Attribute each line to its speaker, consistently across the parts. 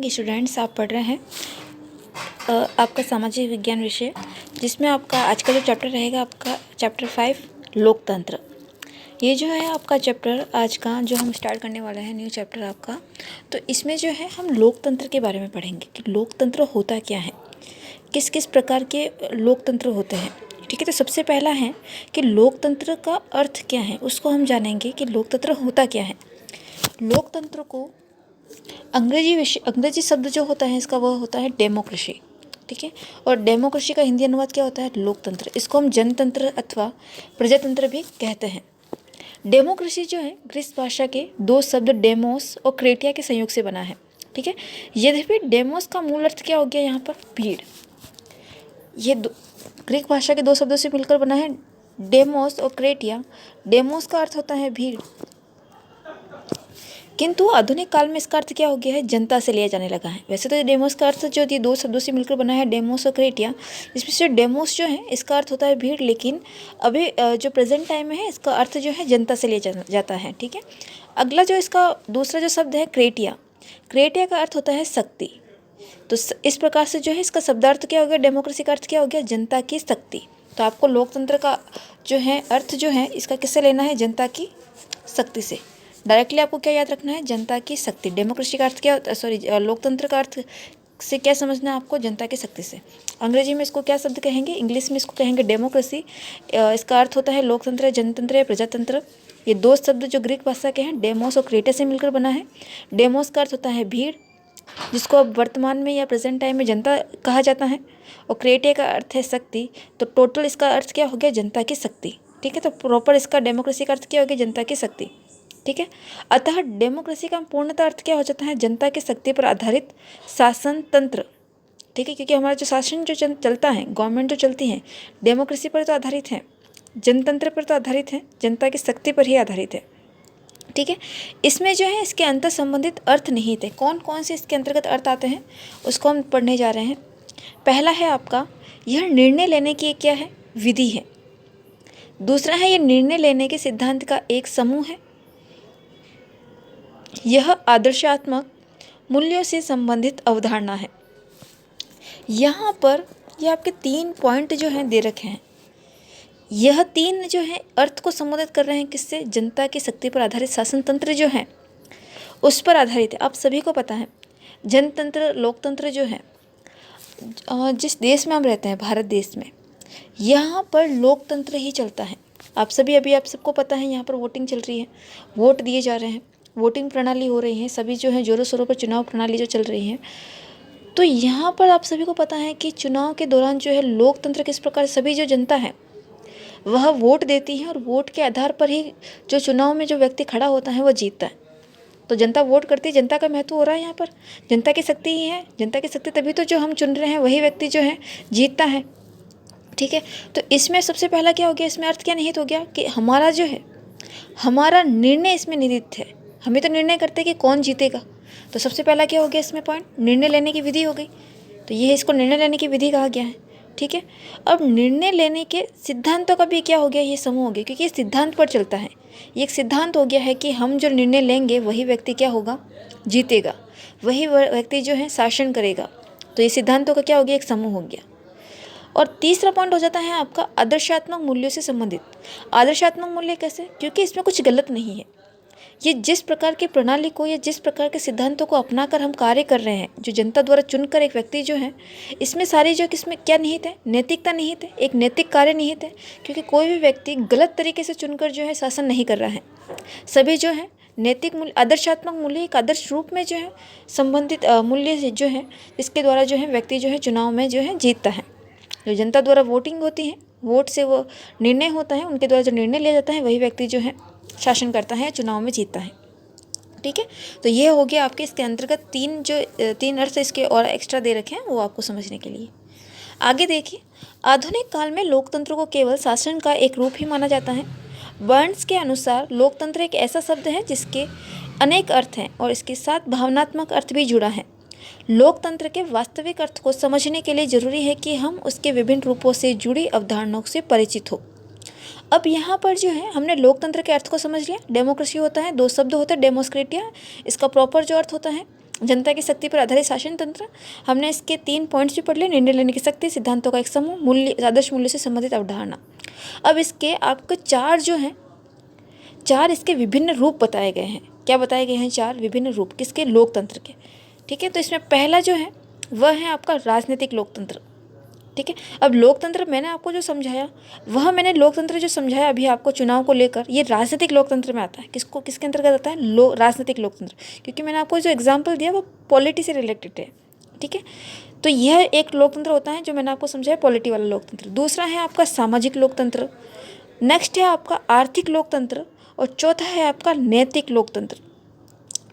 Speaker 1: Students, आप पढ़ रहे हैं आपका सामाजिक विज्ञान विषय, जिसमें आपका आज का जो चैप्टर रहेगा आपका चैप्टर 5 लोकतंत्र। ये जो है आपका चैप्टर आज का जो हम स्टार्ट करने वाला है न्यू चैप्टर आपका। तो इसमें जो है हम लोकतंत्र के बारे में पढ़ेंगे कि लोकतंत्र होता क्या है, किस किस प्रकार के लोकतंत्र होते हैं। ठीक है, तो सबसे पहला है कि लोकतंत्र का अर्थ क्या है, उसको हम जानेंगे कि लोकतंत्र होता क्या है। लोकतंत्र को अंग्रेजी शब्द जो होता है इसका वह होता है डेमोक्रेसी। ठीक है, और डेमोक्रेसी का हिंदी अनुवाद क्या होता है? लोकतंत्र। इसको हम जनतंत्र अथवा प्रजातंत्र भी कहते हैं। डेमोक्रेसी जो है ग्रीक भाषा के दो शब्द डेमोस और क्रेटिया के संयोग से बना है। ठीक है, यद्यपि डेमोस का मूल अर्थ क्या हो गया यहाँ पर? भीड़। ये ग्रीक भाषा के दो शब्दों से मिलकर बना है डेमोस और क्रेटिया। डेमोस का अर्थ होता है भीड़, किंतु आधुनिक काल में इसका अर्थ क्या हो गया है? जनता से लिया जाने लगा है। वैसे तो डेमोस का अर्थ जो ये दो शब्दों से मिलकर बना है डेमोस और क्रेटिया, इसमें से डेमोस जो है इसका अर्थ होता है भीड़, लेकिन अभी जो प्रेजेंट टाइम में है इसका अर्थ जो है जनता से लिया जाता है। ठीक है, अगला जो इसका दूसरा जो शब्द है क्रेटिया, क्रेटिया का अर्थ होता है शक्ति। तो इस प्रकार से जो है इसका शब्दार्थ क्या हो गया? डेमोक्रेसी का अर्थ क्या हो गया? जनता की शक्ति। तो आपको लोकतंत्र का जो है अर्थ जो है इसका किससे लेना है? जनता की शक्ति से। डायरेक्टली आपको क्या याद रखना है? जनता की शक्ति। डेमोक्रेसी का अर्थ क्या होता है? सॉरी, लोकतंत्र का अर्थ से क्या समझना है आपको? जनता की शक्ति से। अंग्रेजी में इसको क्या शब्द कहेंगे? इंग्लिश में इसको कहेंगे डेमोक्रेसी। इसका अर्थ होता है लोकतंत्र, जनतंत्र या प्रजातंत्र। ये दो शब्द जो ग्रीक भाषा के हैं डेमोस और क्रेटे से मिलकर बना है। डेमोस का अर्थ होता है भीड़, जिसको अब वर्तमान में या प्रेजेंट टाइम में जनता कहा जाता है, और क्रेटे का अर्थ है शक्ति। तो टोटल इसका अर्थ क्या हो गया? जनता की शक्ति। ठीक है, तो प्रॉपर इसका डेमोक्रेसी का अर्थ क्या हो गया? जनता की शक्ति। ठीक है, अतः डेमोक्रेसी का पूर्णतः अर्थ क्या हो जाता है? जनता की शक्ति पर आधारित शासन तंत्र। ठीक है, क्योंकि हमारा जो शासन जो चलता है, गवर्नमेंट जो चलती है, डेमोक्रेसी पर तो आधारित है, जनतंत्र पर तो आधारित है, जनता की शक्ति पर ही आधारित है। ठीक है, इसमें जो है इसके अंतर संबंधित अर्थ निहित है। कौन कौन से इसके अंतर्गत अर्थ आते हैं उसको हम पढ़ने जा रहे हैं। पहला है आपका, यह निर्णय लेने की क्या है? विधि है। दूसरा है, यह निर्णय लेने के सिद्धांत का एक समूह है। यह आदर्शात्मक मूल्यों से संबंधित अवधारणा है। यहाँ पर ये आपके 3 पॉइंट जो हैं दे रखे हैं। यह 3 जो है अर्थ को संबोधित कर रहे हैं किससे? जनता की शक्ति पर आधारित शासन तंत्र जो है उस पर आधारित है। आप सभी को पता है जनतंत्र, लोकतंत्र जो है जिस देश में हम रहते हैं, भारत देश में, यहाँ पर लोकतंत्र ही चलता है। आप सबको पता है यहाँ पर वोटिंग चल रही है, वोट दिए जा रहे हैं, वोटिंग प्रणाली हो रही है, सभी जो है जोरों शोरों पर चुनाव प्रणाली जो चल रही है। तो यहाँ पर आप सभी को पता है कि चुनाव के दौरान जो है लोकतंत्र किस प्रकार सभी जो जनता है वह वोट देती है, और वोट के आधार पर ही जो चुनाव में जो व्यक्ति खड़ा होता है वह जीतता है। तो जनता वोट करती है, जनता का महत्व हो रहा है यहाँ पर, जनता की शक्ति ही है। जनता की शक्ति तभी तो जो हम चुन रहे हैं वही व्यक्ति जो है जीतता है। ठीक है, तो इसमें सबसे पहला क्या हो गया? इसमें अर्थ क्या निहित हो गया कि हमारा जो है, हमारा निर्णय इसमें निहित है। हमें तो निर्णय करते हैं कि कौन जीतेगा। तो सबसे पहला क्या हो गया इसमें पॉइंट? निर्णय लेने की विधि हो गई। तो ये इसको निर्णय लेने की विधि कहा गया है। ठीक है, अब निर्णय लेने के सिद्धांतों का भी क्या हो गया? ये समूह हो गया, क्योंकि ये सिद्धांत पर चलता है। ये एक सिद्धांत हो गया है कि हम जो निर्णय लेंगे वही व्यक्ति क्या होगा? जीतेगा, वही व्यक्ति जो है शासन करेगा। तो ये सिद्धांतों का क्या हो गया? एक समूह हो गया। और तीसरा पॉइंट हो जाता है आपका आदर्शात्मक मूल्यों से संबंधित। आदर्शात्मक मूल्य कैसे? क्योंकि इसमें कुछ गलत नहीं है। ये जिस प्रकार की प्रणाली को या जिस प्रकार के सिद्धांतों को अपनाकर हम कार्य कर रहे हैं, जो जनता द्वारा चुनकर एक व्यक्ति जो है, इसमें सारी जो किसमें क्या निहित है? नैतिकता निहित है, एक नैतिक कार्य निहित है। क्योंकि कोई भी व्यक्ति गलत तरीके से चुनकर जो है शासन नहीं कर रहा है। सभी जो है नैतिक मूल्य, आदर्शात्मक मूल्य एक आदर्श रूप में जो है संबंधित मूल्य जो है, इसके द्वारा जो है व्यक्ति जो है चुनाव में जो है जीतता है। जो जनता द्वारा वोटिंग होती है, वोट से वो निर्णय होता है, उनके द्वारा जो निर्णय लिया जाता है वही व्यक्ति जो है शासन करता है, चुनाव में जीतता है। ठीक है, तो ये हो गया आपके इसके अंतर्गत 3 अर्थ इसके और एक्स्ट्रा दे रखे हैं वो आपको समझने के लिए। आगे देखिए, आधुनिक काल में लोकतंत्र को केवल शासन का एक रूप ही माना जाता है। बर्न्स के अनुसार लोकतंत्र एक ऐसा शब्द है जिसके अनेक अर्थ हैं और इसके साथ भावनात्मक अर्थ भी जुड़ा है। लोकतंत्र के वास्तविक अर्थ को समझने के लिए जरूरी है कि हम उसके विभिन्न रूपों से जुड़ी अवधारणाओं से परिचित हो। अब यहाँ पर जो है हमने लोकतंत्र के अर्थ को समझ लिया। डेमोक्रेसी होता है, 2 शब्द होते हैं, डेमोक्रेटिया, इसका प्रॉपर जो अर्थ होता है जनता की शक्ति पर आधारित शासन तंत्र, हमने इसके 3 पॉइंट्स भी पढ़ लिए। निर्णय लेने की शक्ति, सिद्धांतों का एक समूह, मूल्य, आदर्श मूल्य से संबंधित अवधारणा। अब इसके आपको 4 जो हैं, 4 इसके विभिन्न रूप बताए गए हैं। क्या बताए गए हैं? 4 विभिन्न रूप किसके? लोकतंत्र के। ठीक है, तो इसमें पहला जो है वह है आपका राजनीतिक लोकतंत्र। ठीक है, अब लोकतंत्र मैंने आपको जो समझाया, वह मैंने लोकतंत्र जो समझाया अभी आपको चुनाव को लेकर, ये राजनीतिक लोकतंत्र में आता है। किसके अंतर्गत आता है? राजनीतिक लोकतंत्र, क्योंकि मैंने आपको जो एग्जाम्पल दिया वो पॉलिटी से रिलेटेड है। ठीक है, तो यह एक लोकतंत्र होता है जो मैंने आपको समझाया, पॉलिटी वाला लोकतंत्र। दूसरा है आपका सामाजिक लोकतंत्र, नेक्स्ट है आपका आर्थिक लोकतंत्र, और चौथा है आपका नैतिक लोकतंत्र।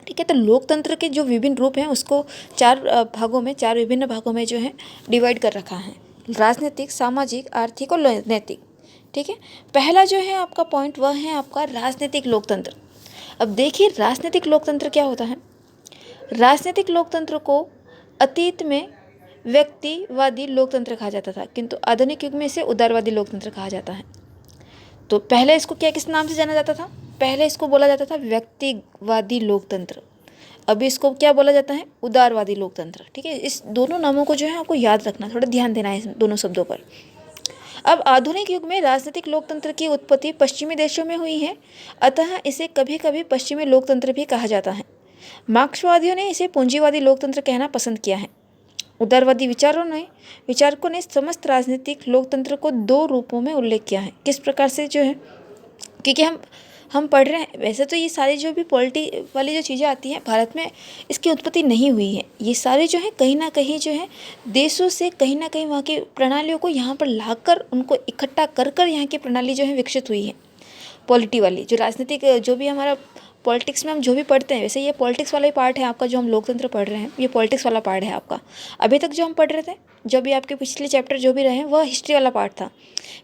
Speaker 1: ठीक है, तो लोकतंत्र के जो विभिन्न रूप हैं उसको 4 विभिन्न भागों में जो है डिवाइड कर रखा है, राजनीतिक, सामाजिक, आर्थिक और नैतिक। ठीक है, पहला जो है आपका पॉइंट वह है आपका राजनीतिक लोकतंत्र। अब देखिए राजनीतिक लोकतंत्र क्या होता है। राजनीतिक लोकतंत्र को अतीत में व्यक्तिवादी लोकतंत्र कहा जाता था, किंतु आधुनिक युग में इसे उदारवादी लोकतंत्र कहा जाता है। तो पहले इसको किस नाम से जाना जाता था? पहले इसको बोला जाता था व्यक्तिवादी लोकतंत्र, अभी इसको क्या बोला जाता है? उदारवादी लोकतंत्र। ठीक है, इस दोनों नामों को जो है आपको याद रखना, थोड़ा ध्यान देना है इन दोनों शब्दों पर। अब आधुनिक युग में राजनीतिक लोकतंत्र की उत्पत्ति पश्चिमी देशों में हुई है, अतः इसे कभी कभी पश्चिमी लोकतंत्र भी कहा जाता है। मार्क्सवादियों ने इसे पूंजीवादी लोकतंत्र कहना पसंद किया है। उदारवादी विचारकों ने समस्त राजनीतिक लोकतंत्र को 2 रूपों में उल्लेख किया है। किस प्रकार से जो है, क्योंकि हम पढ़ रहे हैं, वैसे तो ये सारी जो भी पॉलिटी वाली जो चीज़ें आती हैं भारत में, इसकी उत्पत्ति नहीं हुई है। ये सारे जो है कहीं ना कहीं जो है देशों से कहीं ना कहीं वहाँ की प्रणालियों को यहाँ पर लाकर उनको इकट्ठा कर यहाँ की प्रणाली जो है विकसित हुई है। पॉलिटी वाली जो राजनीतिक, जो भी हमारा पॉलिटिक्स में हम जो भी पढ़ते हैं, वैसे ये पॉलिटिक्स वाला ही पार्ट है आपका, जो हम लोकतंत्र पढ़ रहे हैं ये पॉलिटिक्स वाला पार्ट है आपका। अभी तक जो हम पढ़ रहे थे, जो भी आपके पिछले चैप्टर जो भी रहे वह हिस्ट्री वाला पार्ट था।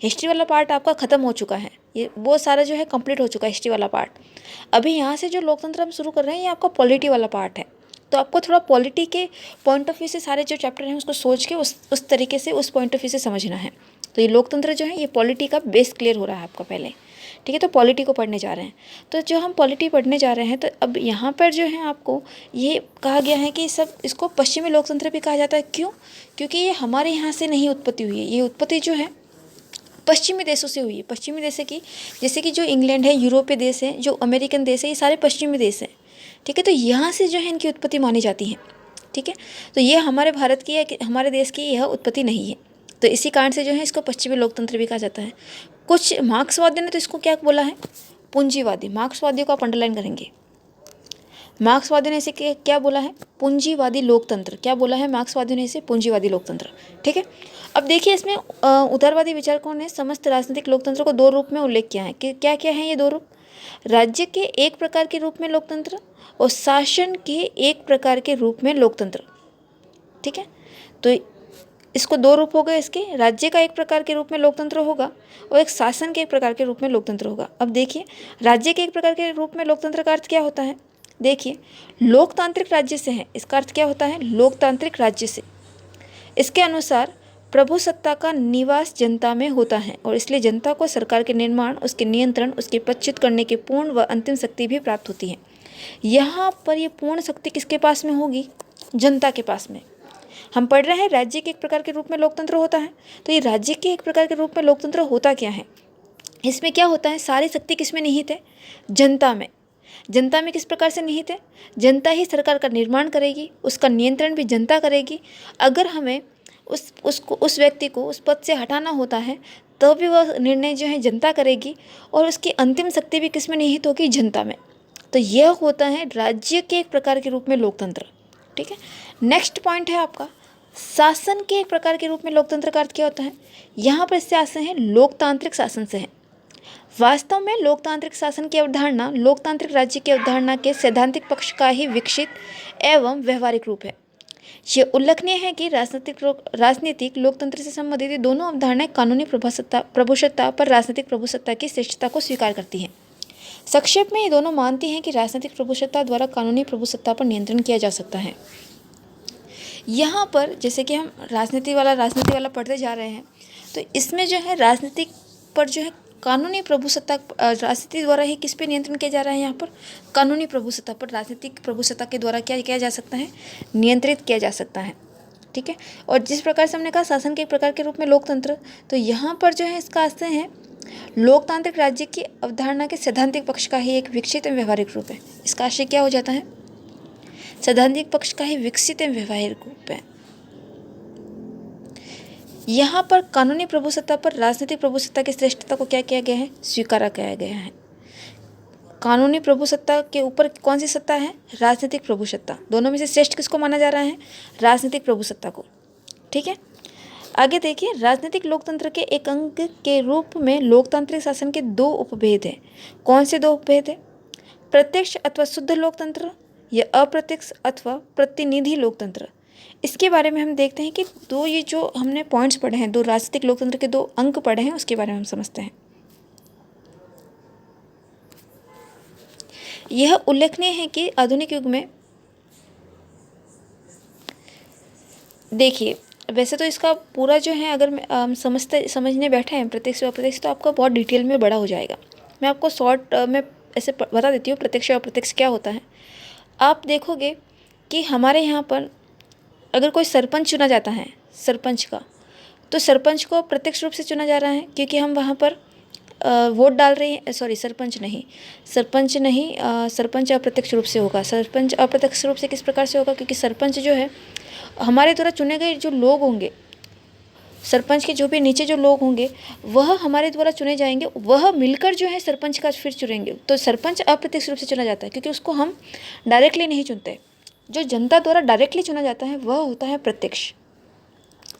Speaker 1: हिस्ट्री वाला पार्ट आपका ख़त्म हो चुका है, ये वो सारा जो है कंप्लीट हो चुका है हिस्ट्री वाला पार्ट। अभी यहाँ से जो लोकतंत्र हम शुरू कर रहे हैं ये आपका पॉलिटी वाला पार्ट है। तो आपको थोड़ा पॉलिटी के पॉइंट ऑफ व्यू से सारे जो चैप्टर हैं उसको सोच के उस तरीके से, उस पॉइंट ऑफ व्यू से समझना है। तो ये लोकतंत्र जो है ये पॉलिटी का बेस क्लियर हो रहा है आपका पहले। ठीक है, तो पॉलिटी को पढ़ने जा रहे हैं। तो जो हम पॉलिटी पढ़ने जा रहे हैं, तो अब यहाँ पर जो है आपको ये कहा गया है कि इसको पश्चिमी लोकतंत्र भी कहा जाता है। क्यों? क्योंकि ये हमारे यहाँ से नहीं उत्पत्ति हुई है, ये उत्पत्ति जो है पश्चिमी देशों से हुई है। पश्चिमी देश की, जैसे कि जो इंग्लैंड है, यूरोपीय देश है, जो अमेरिकन देश है, ये सारे पश्चिमी देश हैं। ठीक है, तो यहाँ से जो है इनकी उत्पत्ति मानी जाती है। ठीक है, तो ये हमारे भारत की या हमारे देश की यह उत्पत्ति नहीं है। तो इसी कारण से जो है इसको पश्चिमी लोकतंत्र भी कहा जाता है। कुछ मार्क्सवादियों ने तो इसको क्या बोला है? पूंजीवादी। मार्क्सवादियों को आप अंडरलाइन करेंगे। मार्क्सवादियों ने इसे क्या बोला है? पूंजीवादी लोकतंत्र। क्या बोला है मार्क्सवादियों ने इसे? पूंजीवादी लोकतंत्र। ठीक है, अब देखिए इसमें उदारवादी विचारकों ने समस्त राजनीतिक लोकतंत्र को 2 रूप में उल्लेख किया है। कि क्या क्या है ये 2 रूप? राज्य के एक प्रकार के रूप में लोकतंत्र और शासन के एक प्रकार के रूप में लोकतंत्र। ठीक है, तो इसको 2 रूप हो गए इसके, राज्य का एक प्रकार के रूप में लोकतंत्र होगा और एक शासन के एक प्रकार के रूप में लोकतंत्र होगा। अब देखिए राज्य के एक प्रकार के रूप में लोकतंत्र का अर्थ क्या होता है? देखिए लोकतांत्रिक राज्य से है, इसका अर्थ क्या होता है? लोकतांत्रिक राज्य से। इसके अनुसार प्रभुसत्ता का निवास जनता में होता है और इसलिए जनता को सरकार के निर्माण, उसके नियंत्रण, उसके पदच्युत करने की पूर्ण व अंतिम शक्ति भी प्राप्त होती है। यहाँ पर ये पूर्ण शक्ति किसके पास में होगी? जनता के पास में। हम पढ़ रहे हैं राज्य के एक प्रकार के रूप में लोकतंत्र होता है, तो ये राज्य के एक प्रकार के रूप में लोकतंत्र होता क्या है? इसमें क्या होता है? सारी शक्ति किस में निहित है? जनता में। जनता में किस प्रकार से निहित है? जनता ही सरकार का निर्माण करेगी, उसका नियंत्रण भी जनता करेगी। अगर हमें उस व्यक्ति को उस पद से हटाना होता है तो भी वह निर्णय जो है जनता करेगी और उसकी अंतिम शक्ति भी किस में निहित होगी? जनता में। तो यह होता है राज्य के एक प्रकार के रूप में लोकतंत्र। ठीक है, नेक्स्ट पॉइंट है आपका शासन के एक प्रकार के रूप में लोकतंत्र का अर्थ क्या होता है? यहाँ पर इससे आशय है लोकतांत्रिक शासन से है। वास्तव में लोकतांत्रिक शासन की अवधारणा लोकतांत्रिक राज्य की अवधारणा के सैद्धांतिक पक्ष का ही विकसित एवं व्यवहारिक रूप है। ये उल्लेखनीय है कि राजनीतिक लोकतंत्र से संबंधित ये दोनों अवधारणाएं कानूनी प्रभुसत्ता पर राजनीतिक प्रभुसत्ता की श्रेष्ठता को स्वीकार करती हैं। संक्षेप में ये दोनों मानती हैं कि राजनीतिक प्रभुसत्ता द्वारा कानूनी प्रभुसत्ता पर नियंत्रण किया जा सकता है। यहाँ पर जैसे कि हम राजनीति वाला पढ़ते जा रहे हैं, तो इसमें जो है राजनीतिक पर जो है कानूनी प्रभुसत्ता राजनीति द्वारा ही किस पे नियंत्रण किया जा रहा है? यहाँ पर कानूनी प्रभुसत्ता पर, राजनीतिक प्रभुसत्ता के द्वारा क्या किया जा सकता है? नियंत्रित किया जा सकता है। ठीक है। और जिस प्रकार से हमने कहा शासन के एक प्रकार के रूप में लोकतंत्र, तो यहाँ पर जो है इसका आशय है लोकतांत्रिक राज्य की अवधारणा के सैद्धांतिक पक्ष का ही एक विकसित एवं व्यवहारिक रूप है। इसका आशय क्या हो जाता है? सैद्धांतिक पक्ष का ही विकसित एवं व्यवहारिक रूप है। यहाँ पर कानूनी प्रभुसत्ता पर राजनीतिक प्रभुसत्ता की श्रेष्ठता को क्या किया गया है? स्वीकारा किया गया है। कानूनी प्रभुसत्ता के ऊपर कौन सी सत्ता है? राजनीतिक प्रभुसत्ता। दोनों में से श्रेष्ठ किसको माना जा रहा है? राजनीतिक प्रभुसत्ता को। ठीक है। आगे देखिए, राजनीतिक लोकतंत्र के एक अंग के रूप में लोकतांत्रिक शासन के दो उपभेद हैं। कौन से दो उपभेद हैं? प्रत्यक्ष अथवा शुद्ध लोकतंत्र या अप्रत्यक्ष अथवा प्रतिनिधि लोकतंत्र। इसके बारे में हम देखते हैं कि दो ये जो हमने पॉइंट्स पढ़े हैं, दो राजनीतिक लोकतंत्र के दो अंक पढ़े हैं, उसके बारे में हम समझते हैं। यह उल्लेखनीय है कि आधुनिक युग में देखिए, वैसे तो इसका पूरा जो है अगर हम समझने बैठे हैं प्रत्यक्ष और अप्रत्यक्ष, तो आपका बहुत डिटेल में बड़ा हो जाएगा। मैं आपको शॉर्ट में ऐसे बता देती हूँ प्रत्यक्ष और अप्रत्यक्ष क्या होता है। आप देखोगे कि हमारे यहाँ पर अगर कोई सरपंच चुना जाता है, सरपंच का, तो सरपंच को प्रत्यक्ष रूप से चुना जा रहा है क्योंकि हम वहाँ पर वोट डाल रहे हैं। सॉरी, सरपंच नहीं, सरपंच अप्रत्यक्ष रूप से होगा। सरपंच अप्रत्यक्ष रूप से किस प्रकार से होगा? क्योंकि सरपंच जो है हमारे द्वारा चुने गए जो लोग होंगे, सरपंच के जो भी नीचे जो लोग होंगे वह हमारे द्वारा चुने जाएंगे, वह मिलकर जो है सरपंच का फिर चुनेंगे। तो सरपंच अप्रत्यक्ष रूप से चुना जाता है क्योंकि उसको हम डायरेक्टली नहीं चुनते। जो जनता द्वारा डायरेक्टली चुना जाता है वह होता है प्रत्यक्ष।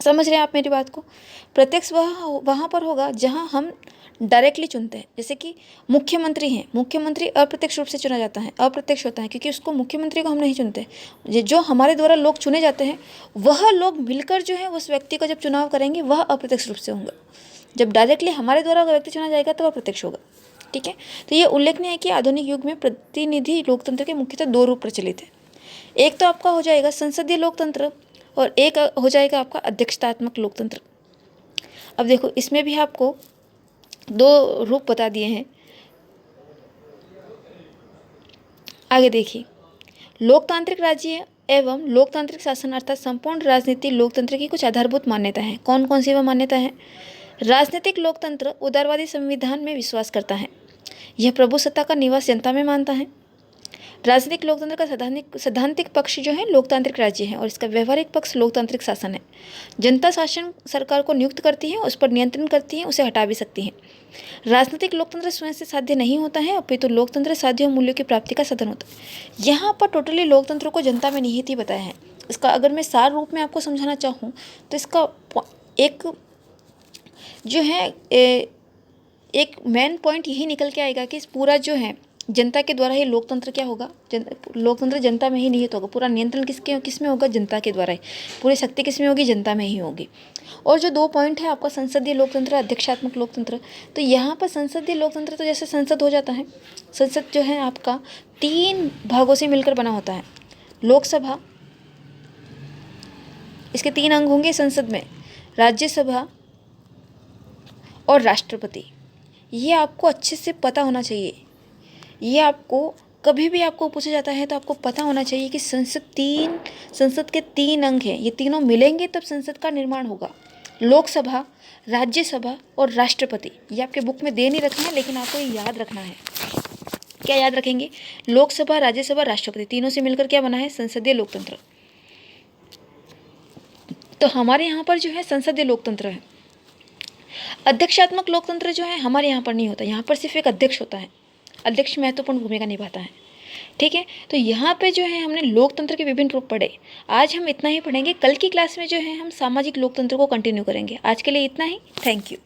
Speaker 1: समझ रहे हैं आप मेरी बात को? प्रत्यक्ष वहाँ पर होगा जहाँ हम डायरेक्टली चुनते हैं। जैसे कि मुख्यमंत्री हैं, मुख्यमंत्री अप्रत्यक्ष रूप से चुना जाता है, अप्रत्यक्ष होता है क्योंकि उसको मुख्यमंत्री को हम नहीं चुनते। जो हमारे द्वारा लोग चुने जाते हैं वह लोग मिलकर जो है उस व्यक्ति का जब चुनाव करेंगे वह अप्रत्यक्ष रूप से होंगे। जब डायरेक्टली हमारे द्वारा व्यक्ति चुना जाएगा तो वह प्रत्यक्ष होगा। ठीक है। तो ये उल्लेखनीय है कि आधुनिक युग में प्रतिनिधि लोकतंत्र के मुख्यतः दो रूप प्रचलित है। एक तो आपका हो जाएगा संसदीय लोकतंत्र और एक हो जाएगा आपका अध्यक्षतात्मक लोकतंत्र। अब देखो, इसमें भी आपको दो रूप बता दिए हैं। आगे देखिए, लोकतांत्रिक राज्य एवं लोकतांत्रिक शासन अर्थात संपूर्ण राजनीति लोकतंत्र की कुछ आधारभूत मान्यता है। कौन कौन सी वह मान्यता है? राजनीतिक लोकतंत्र उदारवादी संविधान में विश्वास करता है। यह प्रभुसत्ता का निवास जनता में मानता है। राजनीतिक लोकतंत्र का सैद्धांतिक पक्ष जो है लोकतांत्रिक राज्य है और इसका व्यवहारिक पक्ष लोकतांत्रिक शासन है। जनता शासन सरकार को नियुक्त करती है, उस पर नियंत्रण करती है, उसे हटा भी सकती है। राजनीतिक लोकतंत्र स्वयं से साध्य नहीं होता है, अपितु लोकतंत्र साध्य मूल्यों की प्राप्ति का साधन होता है। यहाँ पर टोटली लोकतंत्र को जनता में निहित ही बताया है। इसका अगर मैं सार रूप में आपको समझाना चाहूँ तो इसका एक जो है एक मेन पॉइंट यही निकल के आएगा कि इस पूरा जो है जनता के द्वारा ही लोकतंत्र क्या होगा? लोकतंत्र जनता में ही निहित होगा। पूरा नियंत्रण किस में होगा? जनता के द्वारा ही। पूरी शक्ति किस में होगी? जनता में ही होगी। और जो दो पॉइंट है आपका संसदीय लोकतंत्र, अध्यक्षात्मक लोकतंत्र, तो यहाँ पर संसदीय लोकतंत्र तो जैसे संसद हो जाता है। संसद जो है आपका 3 भागों से मिलकर बना होता है। लोकसभा, इसके 3 अंग होंगे संसद में, राज्यसभा और राष्ट्रपति। ये आपको अच्छे से पता होना चाहिए। ये आपको कभी भी आपको पूछा जाता है तो आपको पता होना चाहिए कि संसद के 3 अंग हैं। ये तीनों मिलेंगे तब संसद का निर्माण होगा। लोकसभा, राज्यसभा और राष्ट्रपति। ये आपके बुक में दे नहीं रखा है लेकिन आपको ये याद रखना है। क्या याद रखेंगे? लोकसभा, राज्यसभा, राष्ट्रपति, तीनों से मिलकर क्या बना है? संसदीय लोकतंत्र। तो हमारे यहाँ पर जो है संसदीय लोकतंत्र है। अध्यक्षात्मक लोकतंत्र जो है हमारे यहाँ पर नहीं होता। यहाँ पर सिर्फ एक अध्यक्ष होता है। अध्यक्ष महत्वपूर्ण भूमिका निभाता है। ठीक है। तो यहाँ पे जो है हमने लोकतंत्र के विभिन्न रूप पढ़े। आज हम इतना ही पढ़ेंगे। कल की क्लास में जो है हम सामाजिक लोकतंत्र को कंटिन्यू करेंगे। आज के लिए इतना ही। Thank you.